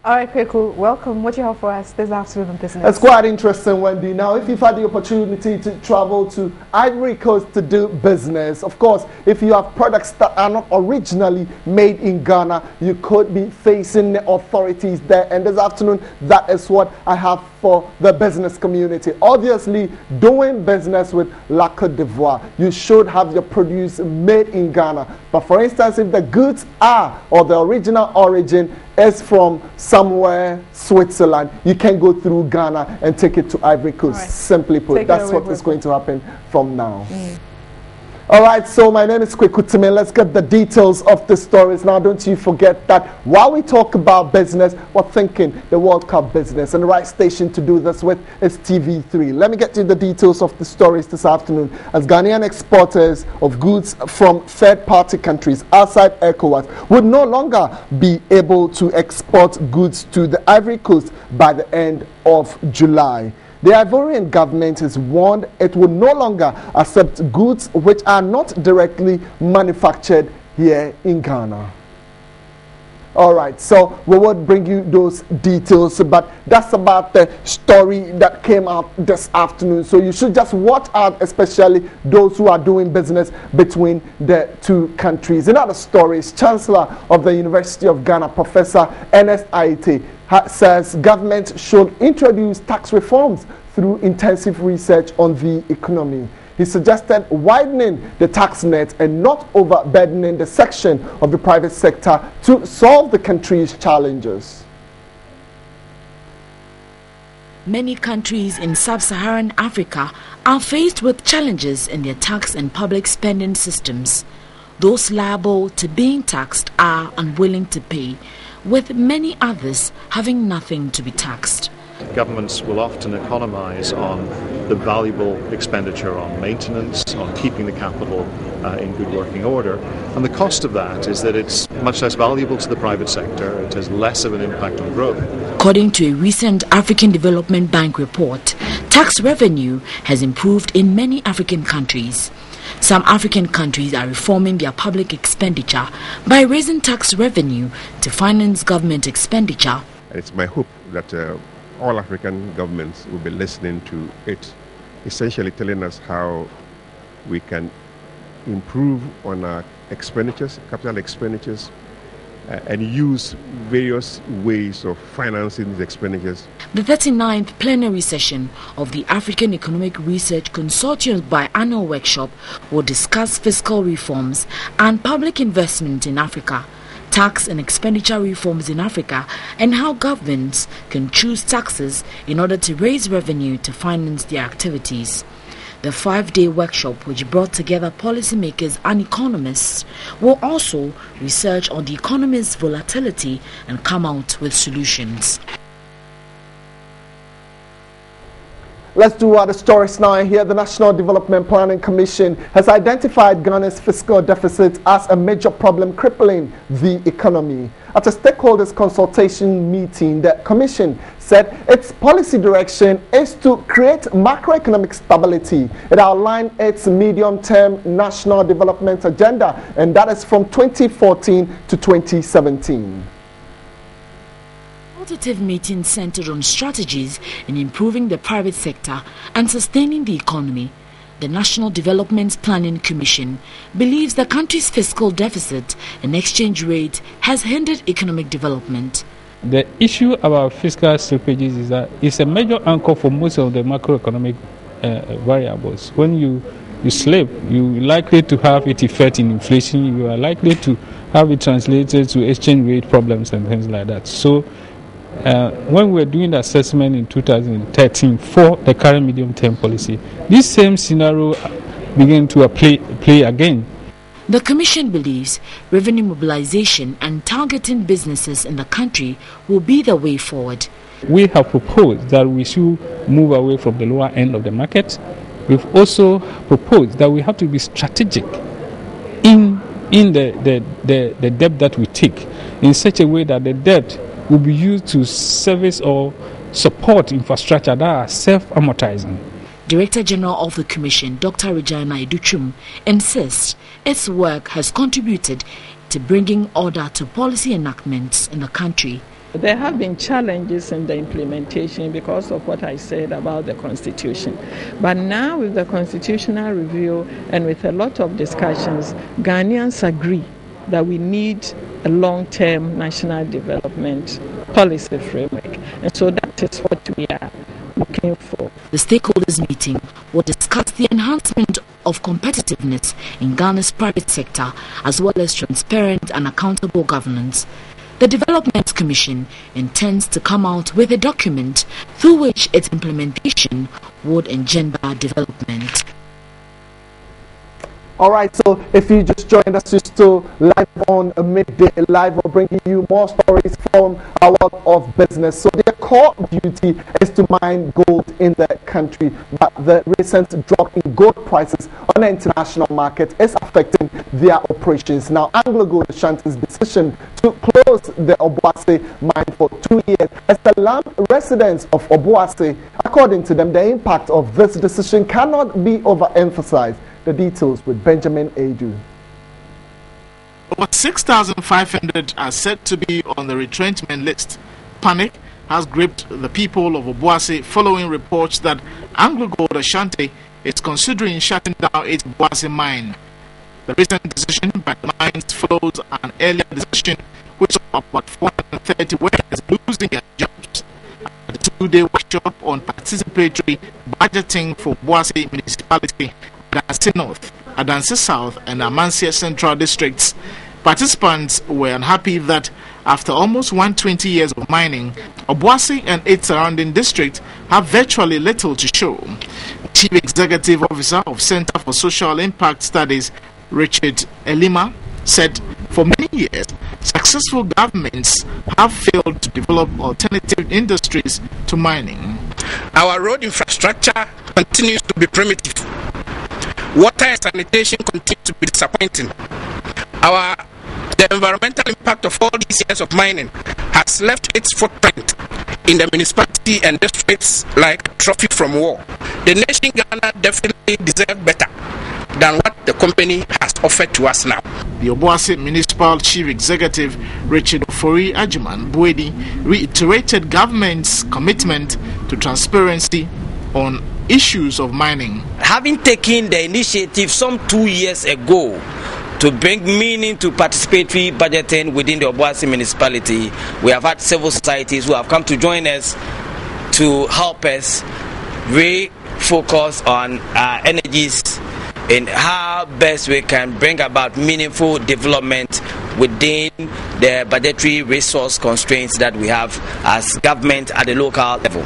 All right, Kweku, welcome. What do you have for us this afternoon on business? It's quite interesting, Wendy. Now, if you've had the opportunity to travel to Ivory Coast to do business, of course, if you have products that are not originally made in Ghana, you could be facing the authorities there. And this afternoon, that is what I have for the business community. Obviously, doing business with La Côte d'Ivoire, you should have your produce made in Ghana. But for instance, if the goods are, or the original origin is from somewhere, Switzerland, you can go through Ghana and take it to Ivory Coast. Right. Simply put, that's what is going to happen from now. All right, so my name is Kweku Timmy. Let's get the details of the stories. Now, don't you forget that while we talk about business, we're thinking the World Cup business. And the right station to do this with is TV3. Let me get you the details of the stories this afternoon. As Ghanaian exporters of goods from third-party countries outside ECOWAS would no longer be able to export goods to the Ivory Coast by the end of July. The Ivorian government has warned it will no longer accept goods which are not directly manufactured here in Ghana. All right, so we will bring you those details, but that's about the story that came out this afternoon. So you should just watch out, especially those who are doing business between the two countries. In other stories, Chancellor of the University of Ghana, Professor Ernest Aite, says government should introduce tax reforms through intensive research on the economy. He suggested widening the tax net and not overburdening the section of the private sector to solve the country's challenges. Many countries in sub-Saharan Africa are faced with challenges in their tax and public spending systems. Those liable to being taxed are unwilling to pay, with many others having nothing to be taxed. Governments will often economise on the valuable expenditure on maintenance, on keeping the capital in good working order. And the cost of that is that it's much less valuable to the private sector. It has less of an impact on growth. According to a recent African Development Bank report, tax revenue has improved in many African countries. Some African countries are reforming their public expenditure by raising tax revenue to finance government expenditure. It's my hope that all African governments will be listening to it, essentially telling us how we can improve on our expenditures, capital expenditures, and use various ways of financing these expenditures. The 39th plenary session of the African Economic Research Consortium's biannual workshop will discuss fiscal reforms and public investment in Africa, tax and expenditure reforms in Africa, and how governments can choose taxes in order to raise revenue to finance their activities. The 5-day workshop, which brought together policymakers and economists, will also research on the economy's volatility and come out with solutions. Let's do other stories now. Here, the National Development Planning Commission has identified Ghana's fiscal deficit as a major problem crippling the economy. At a stakeholders consultation meeting, the Commission said its policy direction is to create macroeconomic stability. It outlined its medium-term national development agenda, and that is from 2014 to 2017. The consultative meeting centered on strategies in improving the private sector and sustaining the economy. The National Development Planning Commission believes the country's fiscal deficit and exchange rate has hindered economic development. The issue about fiscal slippages is that it's a major anchor for most of the macroeconomic variables. When you slip, you're likely to have it effect in inflation. You are likely to have it translated to exchange rate problems and things like that. So when we were doing the assessment in 2013 for the current medium-term policy, this same scenario began to play again. The Commission believes revenue mobilization and targeting businesses in the country will be the way forward. We have proposed that we should move away from the lower end of the market. We've also proposed that we have to be strategic in the debt that we take in such a way that the debt will be used to service or support infrastructure that are self-amortizing. Director General of the Commission, Dr. Regina Iduchum, insists its work has contributed to bringing order to policy enactments in the country. There have been challenges in the implementation because of what I said about the Constitution. But now with the constitutional review and with a lot of discussions, Ghanaians agree that we need a long-term national development policy framework. And so that is what we are looking for. The stakeholders meeting will discuss the enhancement of competitiveness in Ghana's private sector, as well as transparent and accountable governance. The Development Commission intends to come out with a document through which its implementation would engender development. All right, so if you just joined us, you're still live on a Midday Live. We're bringing you more stories from our world of business. So their core duty is to mine gold in the country, but the recent drop in gold prices on the international market is affecting their operations. Now, AngloGold Ashanti's decision to close the Obuasi mine for 2 years has alarmed residents of Obuasi. According to them, the impact of this decision cannot be overemphasized. The details with Benjamin Adu. Over 6,500 are said to be on the retrenchment list. Panic has gripped the people of Obuasi following reports that AngloGold Ashanti is considering shutting down its Obuasi mine. The recent decision by the mines follows an earlier decision which saw about 430 workers losing their jobs. At the two-day workshop on participatory budgeting for Obuasi municipality, Adansi North, Adansi South and Amansia Central districts, participants were unhappy that after almost 120 years of mining, Obuasi and its surrounding district have virtually little to show. Chief Executive Officer of Center for Social Impact Studies, Richard Elima, said for many years, successful governments have failed to develop alternative industries to mining. Our road infrastructure continues to be primitive. Water and sanitation continue to be disappointing. The environmental impact of all these years of mining has left its footprint in the municipality and districts like a trophy from war. The nation Ghana definitely deserves better than what the company has offered to us now. The Obuasi Municipal Chief Executive Richard Ofori Ajiman Buedi reiterated government's commitment to transparency on issues of mining. Having taken the initiative some 2 years ago to bring meaning to participatory budgeting within the Obuasi municipality, we have had civil societies who have come to join us to help us refocus on our energies in how best we can bring about meaningful development within the budgetary resource constraints that we have as government at the local level.